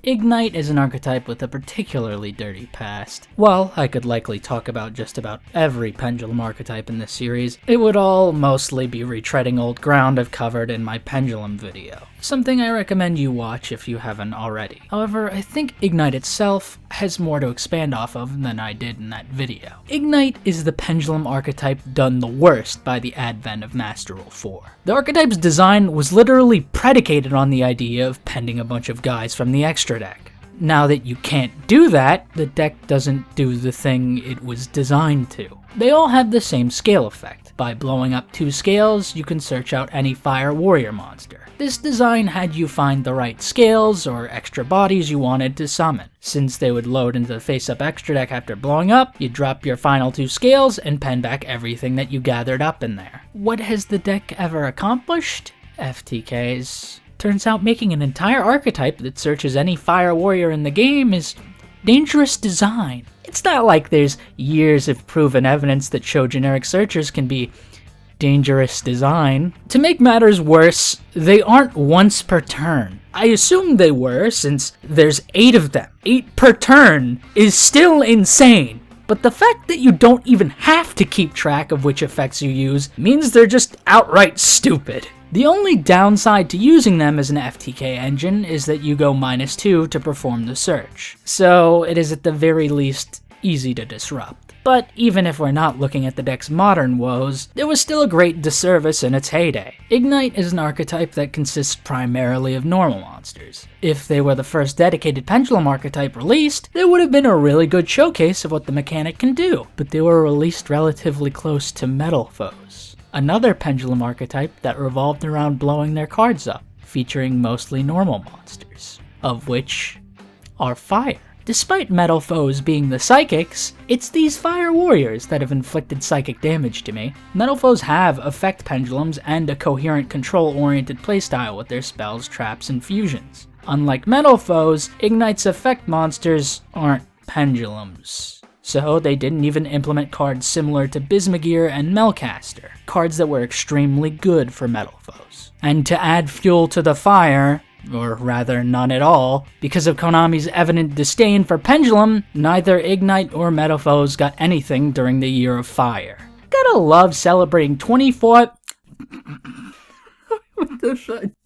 Igknight is an archetype with a particularly dirty past. While I could likely talk about just about every pendulum archetype in this series, it would all mostly be retreading old ground I've covered in my pendulum video. Something I recommend you watch if you haven't already. However, I think Igknight itself has more to expand off of than I did in that video. Igknight is the pendulum archetype done the worst by the advent of Master Rule 4. The archetype's design was literally predicated on the idea of pending a bunch of guys from the extra deck. Now that you can't do that, the deck doesn't do the thing it was designed to. They all have the same scale effect. By blowing up 2 scales, you can search out any fire warrior monster. This design had you find the right scales or extra bodies you wanted to summon. Since they would load into the face-up extra deck after blowing up, you drop your final 2 scales and pen back everything that you gathered up in there. What has the deck ever accomplished? FTKs. Turns out making an entire archetype that searches any fire warrior in the game is dangerous design. It's not like there's years of proven evidence that show generic searchers can be dangerous design. To make matters worse, they aren't once per turn. I assumed they were, since there's 8 of them. 8 per turn is still insane. But the fact that you don't even have to keep track of which effects you use means they're just outright stupid. The only downside to using them as an FTK engine is that you go -2 to perform the search. So it is at the very least easy to disrupt. But even if we're not looking at the deck's modern woes, there was still a great disservice in its heyday. Igknight is an archetype that consists primarily of normal monsters. If they were the first dedicated pendulum archetype released, there would have been a really good showcase of what the mechanic can do, but they were released relatively close to metal foes. Another pendulum archetype that revolved around blowing their cards up, featuring mostly normal monsters, of which are fire. Despite metal foes being the psychics, it's these fire warriors that have inflicted psychic damage to me. Metal foes have effect pendulums and a coherent control-oriented playstyle with their spells, traps, and fusions. Unlike metal foes, Igknight's effect monsters aren't pendulums. So they didn't even implement cards similar to Bismugear and Melcaster, cards that were extremely good for metal foes. And to add fuel to the fire, or rather none at all, because of Konami's evident disdain for Pendulum, neither Igknight or Metal Foes got anything during the Year of Fire. Gotta love celebrating 24...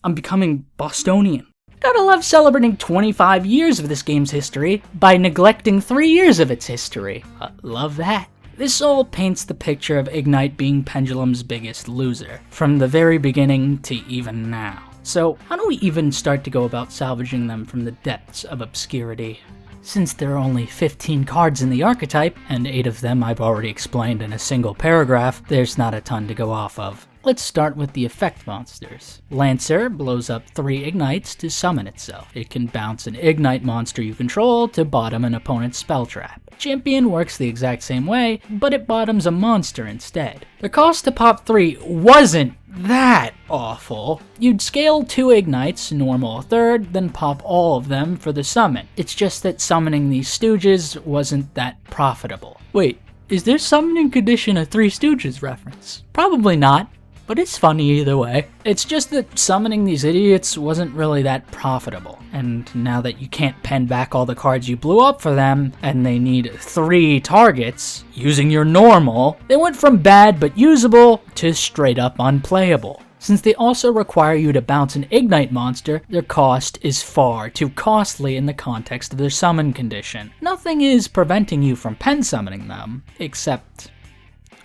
I'm becoming Bostonian. Gotta love celebrating 25 years of this game's history by neglecting 3 years of its history. Love that. This all paints the picture of Igknight being Pendulum's biggest loser, from the very beginning to even now. So, how do we even start to go about salvaging them from the depths of obscurity? Since there are only 15 cards in the archetype, and 8 of them I've already explained in a single paragraph, there's not a ton to go off of. Let's start with the effect monsters. Lancer blows up 3 Ignites to summon itself. It can bounce an Igknight monster you control to bottom an opponent's spell trap. Champion works the exact same way, but it bottoms a monster instead. The cost to pop 3 wasn't that awful. You'd scale 2 Ignites, normal a third, then pop all of them for the summon. It's just that summoning these stooges wasn't that profitable. Wait, is there summoning condition a Three Stooges reference? Probably not, but it's funny either way. It's just that summoning these idiots wasn't really that profitable. And now that you can't pen back all the cards you blew up for them, and they need 3 targets, using your normal, they went from bad but usable to straight up unplayable. Since they also require you to bounce an Igknight monster, their cost is far too costly in the context of their summon condition. Nothing is preventing you from pen summoning them, except...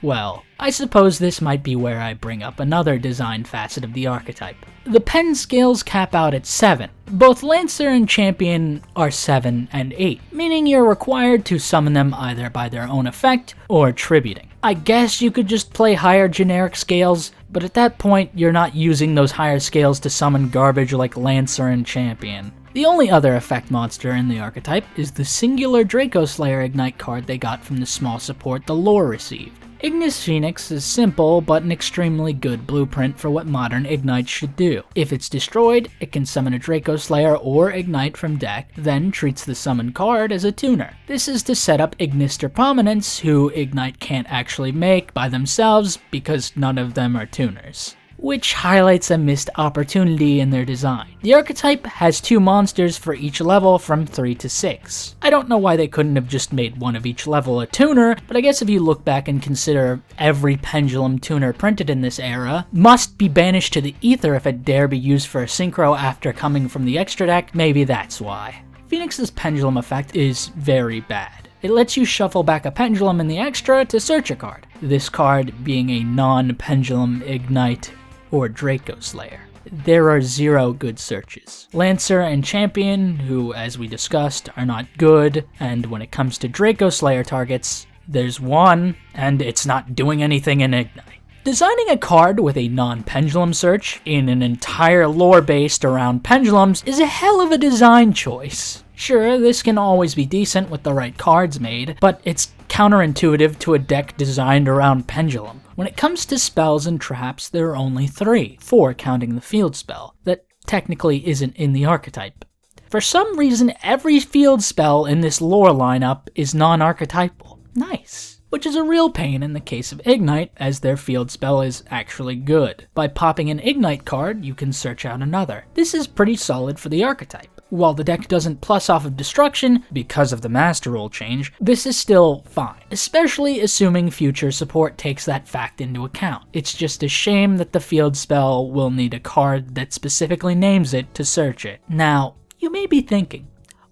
well, I suppose this might be where I bring up another design facet of the archetype. The pen scales cap out at 7. Both Lancer and Champion are 7 and 8, meaning you're required to summon them either by their own effect or tributing. I guess you could just play higher generic scales, but at that point you're not using those higher scales to summon garbage like Lancer and Champion. The only other effect monster in the archetype is the singular Draco Slayer Ignite card they got from the small support the lore received. Ignis Phoenix is simple, but an extremely good blueprint for what modern Ignites should do. If it's destroyed, it can summon a Draco Slayer or Ignite from deck, then treats the summoned card as a tuner. This is to set up Ignister Prominence, who Ignite can't actually make by themselves because none of them are tuners. which highlights a missed opportunity in their design. The archetype has 2 monsters for each level from 3 to 6. I don't know why they couldn't have just made one of each level a tuner, but I guess if you look back and consider every pendulum tuner printed in this era must be banished to the ether if it dare be used for a synchro after coming from the extra deck, maybe that's why. Phoenix's pendulum effect is very bad. It lets you shuffle back a pendulum in the extra to search a card, this card being a non-pendulum Igknight or Draco Slayer. There are 0 good searches. Lancer and Champion, who as we discussed are not good, and when it comes to Draco Slayer targets, there's 1, and it's not doing anything in Igknight. Designing a card with a non-pendulum search in an entire lore based around pendulums is a hell of a design choice. Sure, this can always be decent with the right cards made, but it's counterintuitive to a deck designed around pendulum. When it comes to spells and traps, there are only 3, 4 counting the field spell, that technically isn't in the archetype. For some reason, every field spell in this lore lineup is non-archetypal. Nice. Which is a real pain in the case of Igknight, as their field spell is actually good. By popping an Igknight card, you can search out another. This is pretty solid for the archetype. While the deck doesn't plus off of destruction, because of the master rule change, this is still fine, especially assuming future support takes that fact into account. It's just a shame that the field spell will need a card that specifically names it to search it. Now, you may be thinking,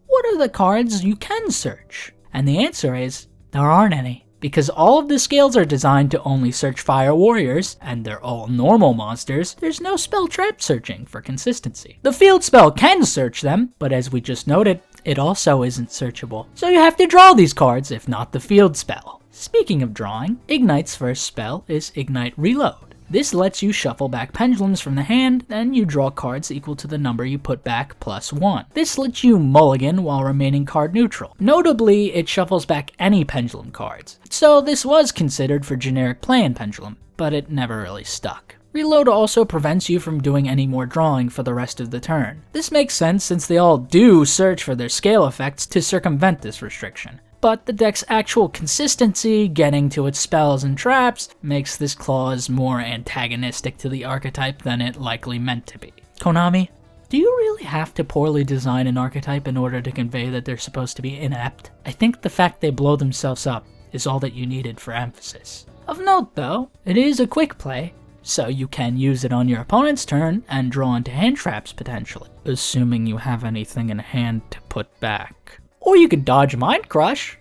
what are the cards you can search? And the answer is, there aren't any. Because all of the scales are designed to only search fire warriors, and they're all normal monsters, there's no spell trap searching for consistency. The field spell can search them, but as we just noted, it also isn't searchable. So you have to draw these cards, if not the field spell. Speaking of drawing, Igknight's first spell is Igknight Reload. This lets you shuffle back pendulums from the hand, then you draw cards equal to the number you put back plus 1. This lets you mulligan while remaining card neutral. Notably, it shuffles back any pendulum cards. So this was considered for generic play in pendulum, but it never really stuck. Reload also prevents you from doing any more drawing for the rest of the turn. This makes sense since they all do search for their scale effects to circumvent this restriction. But the deck's actual consistency, getting to its spells and traps, makes this clause more antagonistic to the archetype than it likely meant to be. Konami, do you really have to poorly design an archetype in order to convey that they're supposed to be inept? I think the fact they blow themselves up is all that you needed for emphasis. Of note though, it is a quick play, so you can use it on your opponent's turn and draw into hand traps potentially, assuming you have anything in hand to put back. Or you could dodge Mind Crush.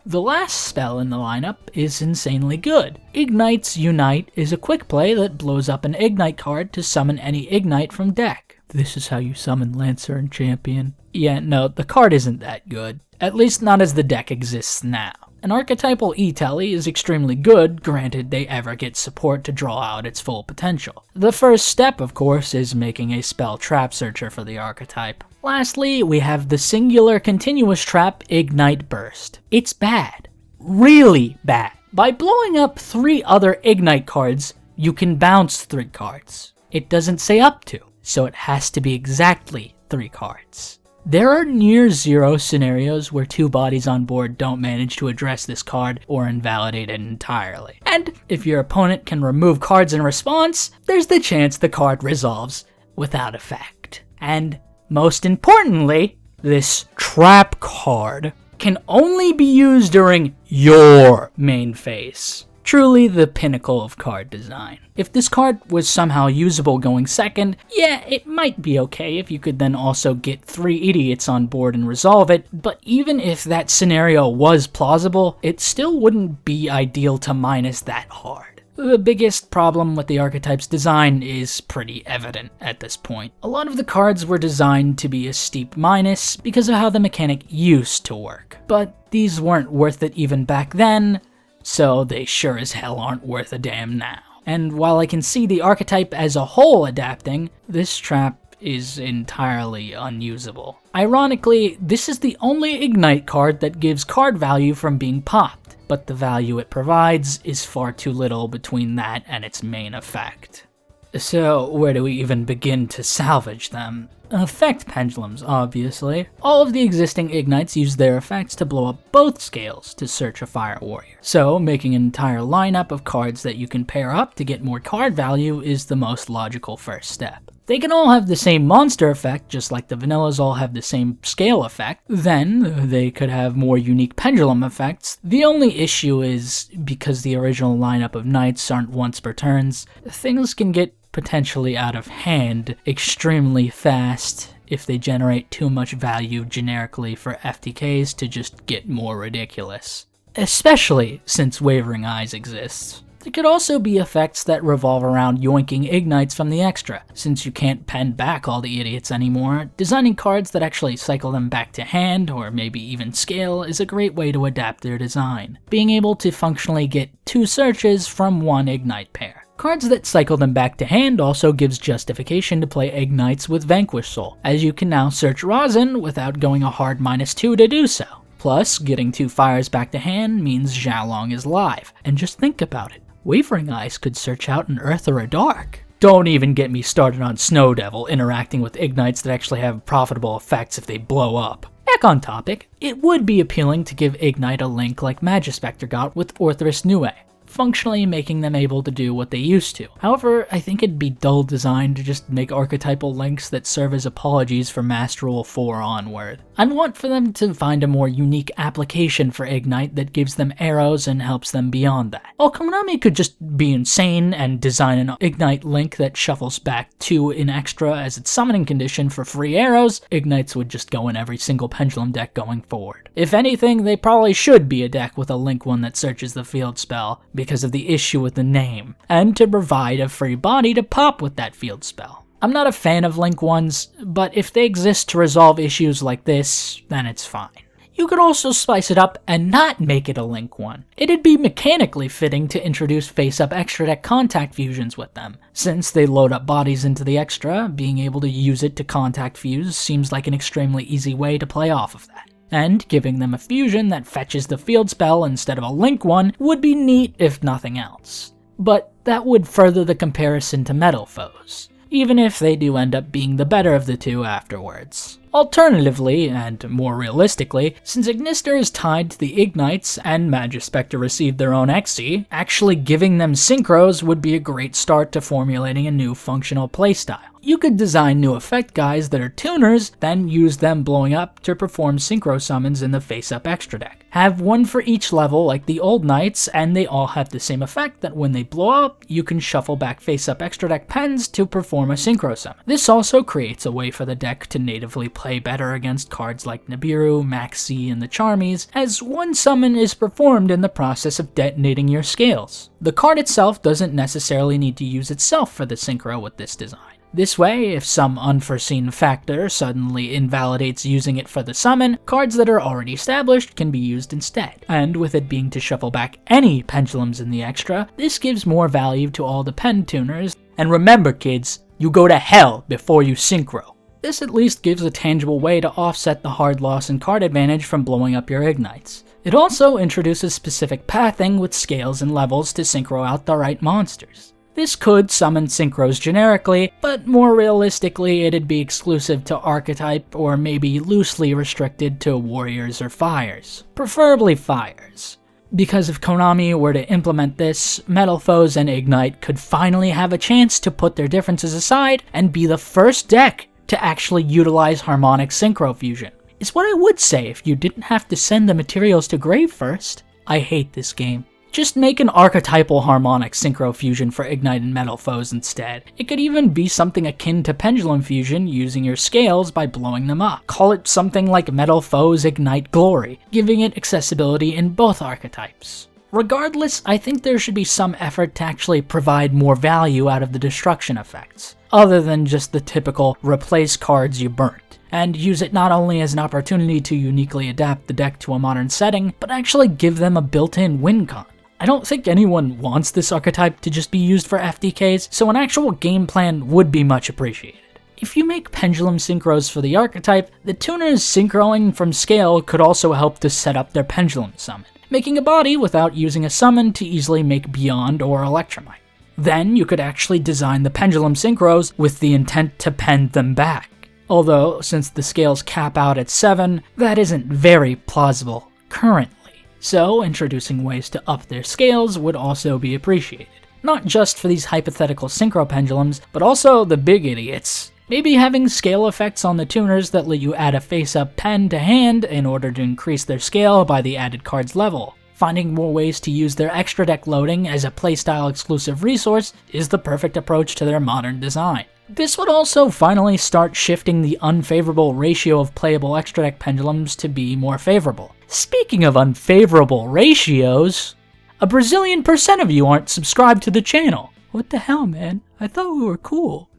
The last spell in the lineup is insanely good. Igknight's Unite is a quick play that blows up an Igknight card to summon any Igknight from deck. This is how you summon Lancer and Champion. Yeah, no, the card isn't that good. At least not as the deck exists now. An archetypal E-Telly is extremely good, granted they ever get support to draw out its full potential. The first step, of course, is making a spell trap searcher for the archetype. Lastly, we have the singular continuous trap Igknight Burst. It's bad. Really bad. By blowing up 3 other Igknight cards, you can bounce 3 cards. It doesn't say up to, so it has to be exactly 3 cards. There are near 0 scenarios where 2 bodies on board don't manage to address this card or invalidate it entirely. And if your opponent can remove cards in response, there's the chance the card resolves without effect. And most importantly, this trap card can only be used during your main phase. Truly the pinnacle of card design. If this card was somehow usable going second, yeah, it might be okay if you could then also get 3 idiots on board and resolve it, but even if that scenario was plausible, it still wouldn't be ideal to minus that hard. The biggest problem with the archetype's design is pretty evident at this point. A lot of the cards were designed to be a steep minus because of how the mechanic used to work, but these weren't worth it even back then, so they sure as hell aren't worth a damn now. And while I can see the archetype as a whole adapting, this trap is entirely unusable. Ironically, this is the only Igknight card that gives card value from being popped, but the value it provides is far too little between that and its main effect. So where do we even begin to salvage them? Effect pendulums, obviously. All of the existing Igknights use their effects to blow up both scales to search a fire warrior. So making an entire lineup of cards that you can pair up to get more card value is the most logical first step. They can all have the same monster effect, just like the vanillas all have the same scale effect. Then they could have more unique pendulum effects. The only issue is, because the original lineup of knights aren't once per turns, things can get potentially out of hand extremely fast if they generate too much value generically for FTKs to just get more ridiculous. Especially since Wavering Eyes exists. There could also be effects that revolve around yoinking Igknights from the extra. Since you can't pen back all the idiots anymore, designing cards that actually cycle them back to hand, or maybe even scale, is a great way to adapt their design. Being able to functionally get 2 searches from 1 Igknight pair. Cards that cycle them back to hand also gives justification to play Igknights with Vanquish Soul, as you can now search Rosin without going a hard -2 to do so. Plus, getting 2 fires back to hand means Xiaolong is live, and just think about it. Wavering Eyes could search out an Earth or a Dark. Don't even get me started on Snow Devil interacting with Igknights that actually have profitable effects if they blow up. Back on topic, it would be appealing to give Igknight a link like Magispector got with Orthrus Nue, functionally making them able to do what they used to. However, I think it'd be dull design to just make archetypal links that serve as apologies for Master Rule 4 onward. I'd want for them to find a more unique application for Igknight that gives them arrows and helps them beyond that. While Konami could just be insane and design an Igknight link that shuffles back 2 in extra as its summoning condition for free arrows, Igknights would just go in every single Pendulum deck going forward. If anything, they probably should be a deck with a link one that searches the field spell, because of the issue with the name, and to provide a free body to pop with that field spell. I'm not a fan of link ones, but if they exist to resolve issues like this, then it's fine. You could also spice it up and not make it a link one. It'd be mechanically fitting to introduce face-up extra deck contact fusions with them. Since they load up bodies into the extra, being able to use it to contact fuse seems like an extremely easy way to play off of that. And giving them a fusion that fetches the field spell instead of a link one would be neat if nothing else. But that would further the comparison to metal foes, even if they do end up being the better of the two afterwards. Alternatively, and more realistically, since Ignister is tied to the Igknights and Magispector received their own XC, actually giving them synchros would be a great start to formulating a new functional playstyle. You could design new effect guys that are tuners, then use them blowing up to perform synchro summons in the face-up extra deck. Have one for each level like the old knights, and they all have the same effect that when they blow up, you can shuffle back face-up extra deck pens to perform a synchro summon. This also creates a way for the deck to natively play better against cards like Nibiru, Maxi, and the Charmies, as one summon is performed in the process of detonating your scales. The card itself doesn't necessarily need to use itself for the synchro with this design. This way, if some unforeseen factor suddenly invalidates using it for the summon, cards that are already established can be used instead. And with it being to shuffle back any pendulums in the extra, this gives more value to all the pen tuners. And remember kids, you go to hell before you synchro. This at least gives a tangible way to offset the hard loss in card advantage from blowing up your Igknights. It also introduces specific pathing with scales and levels to synchro out the right monsters. This could summon synchros generically, but more realistically it'd be exclusive to archetype or maybe loosely restricted to warriors or fires. Preferably fires. Because if Konami were to implement this, Metal Foes and Igknight could finally have a chance to put their differences aside and be the first deck to actually utilize harmonic synchro fusion. Is what I would say if you didn't have to send the materials to grave first. I hate this game. Just make an archetypal harmonic synchro fusion for Igknight and Metal Foes instead. It could even be something akin to pendulum fusion using your scales by blowing them up. Call it something like Metal Foes Igknight Glory, giving it accessibility in both archetypes. Regardless, I think there should be some effort to actually provide more value out of the destruction effects, other than just the typical replace cards you burnt, and use it not only as an opportunity to uniquely adapt the deck to a modern setting, but actually give them a built-in win con. I don't think anyone wants this archetype to just be used for FDKs, so an actual game plan would be much appreciated. If you make pendulum synchros for the archetype, the tuners synchroing from scale could also help to set up their pendulum summon, making a body without using a summon to easily make Beyond or Electromite. Then you could actually design the pendulum synchros with the intent to pen them back. Although, since the scales cap out at 7, that isn't very plausible currently. So, introducing ways to up their scales would also be appreciated. Not just for these hypothetical synchro pendulums, but also the big idiots. Maybe having scale effects on the tuners that let you add a face-up pen to hand in order to increase their scale by the added card's level. Finding more ways to use their extra deck loading as a playstyle exclusive resource is the perfect approach to their modern design. This would also finally start shifting the unfavorable ratio of playable extra deck pendulums to be more favorable. Speaking of unfavorable ratios, a Brazilian % of you aren't subscribed to the channel. What the hell, man? I thought we were cool.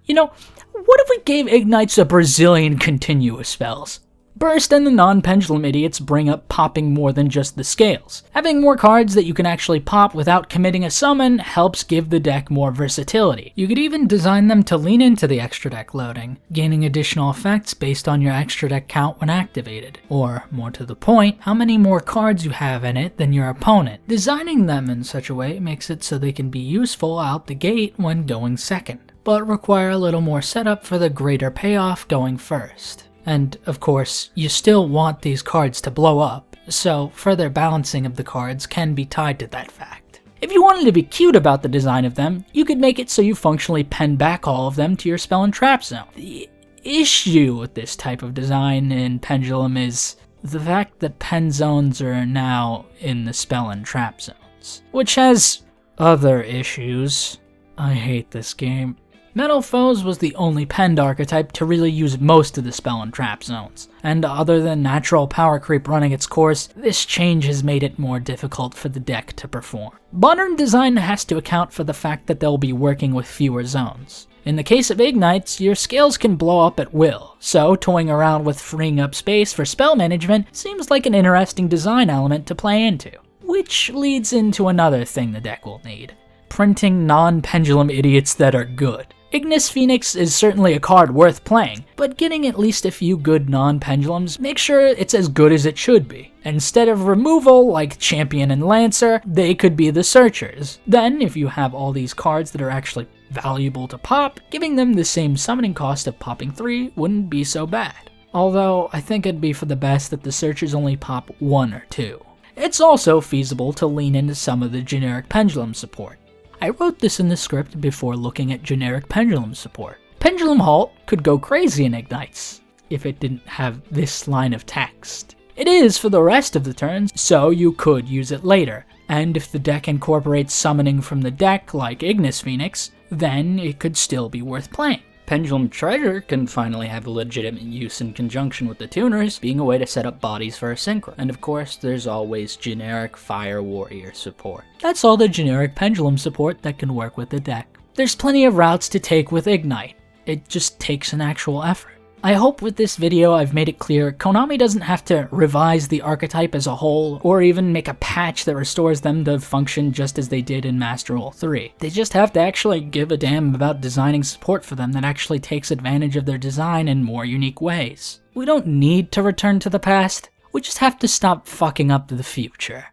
You know, what if we gave Igknights a Brazilian continuous spells? Burst and the non-pendulum idiots bring up popping more than just the scales. Having more cards that you can actually pop without committing a summon helps give the deck more versatility. You could even design them to lean into the extra deck loading, gaining additional effects based on your extra deck count when activated. Or, more to the point, how many more cards you have in it than your opponent. Designing them in such a way makes it so they can be useful out the gate when going second, but require a little more setup for the greater payoff going first. And, of course, you still want these cards to blow up, so further balancing of the cards can be tied to that fact. If you wanted to be cute about the design of them, you could make it so you functionally pen back all of them to your spell and trap zone. The issue with this type of design in Pendulum is the fact that pen zones are now in the spell and trap zones, which has other issues. I hate this game. Metal Foes was the only penned archetype to really use most of the spell and trap zones, and other than natural power creep running its course, this change has made it more difficult for the deck to perform. Modern design has to account for the fact that they'll be working with fewer zones. In the case of Igknights, your scales can blow up at will, so toying around with freeing up space for spell management seems like an interesting design element to play into. Which leads into another thing the deck will need: printing non-pendulum idiots that are good. Ignis Phoenix is certainly a card worth playing, but getting at least a few good non-pendulums makes sure it's as good as it should be. Instead of removal, like Champion and Lancer, they could be the Searchers. Then, if you have all these cards that are actually valuable to pop, giving them the same summoning cost of popping 3 wouldn't be so bad. Although, I think it'd be for the best that the Searchers only pop 1 or 2. It's also feasible to lean into some of the generic pendulum support. I wrote this in the script before looking at generic pendulum support. Pendulum Halt could go crazy in Igknights if it didn't have this line of text. It is for the rest of the turns, so you could use it later, and if the deck incorporates summoning from the deck like Ignis Phoenix, then it could still be worth playing. Pendulum Treasure can finally have a legitimate use in conjunction with the tuners, being a way to set up bodies for a synchro. And of course, there's always generic Fire Warrior support. That's all the generic pendulum support that can work with the deck. There's plenty of routes to take with Igknight. It just takes an actual effort. I hope with this video I've made it clear Konami doesn't have to revise the archetype as a whole, or even make a patch that restores them to function just as they did in Master Rule 3. They just have to actually give a damn about designing support for them that actually takes advantage of their design in more unique ways. We don't need to return to the past, we just have to stop fucking up the future.